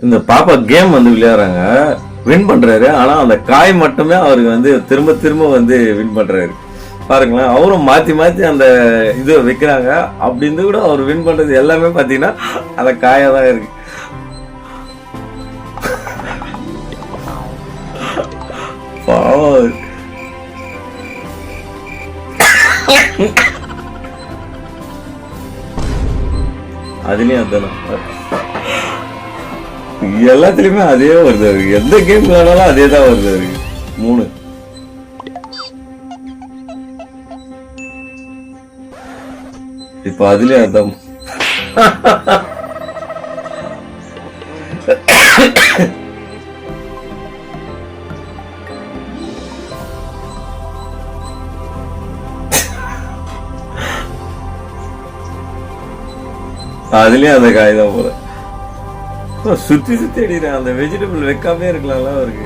இந்த பாப்பா கேம் வந்து விளையாடுறாங்க, வின் பண்றாரு. ஆனா அந்த காய் மட்டுமே அவருக்கு வந்து திரும்ப திரும்ப வந்து வின் பண்றாரு. பாருங்களேன், அவரும் மாத்தி மாத்தி அந்த இது வைக்கிறாங்க. அப்படி இருந்து கூட அவர் வின் பண்றது எல்லாமே பாத்தீங்கன்னா அந்த காயா தான் இருக்கு. பாவம். அதுலயும் அதுதான் எல்லாத்துலயுமே அதே வருது அவருக்கு. எந்த கேம் விளையாடாலும் அதே தான் வருது அவருக்கு. 3 இப்ப அதுலயும் அதான். அதுலயும் அந்த காய் தான் போல. சுத்தி சுத்தி அடிக்கிறேன். அந்த வெஜிடபிள் வைக்காம இருக்கலாம்ல அவருக்கு.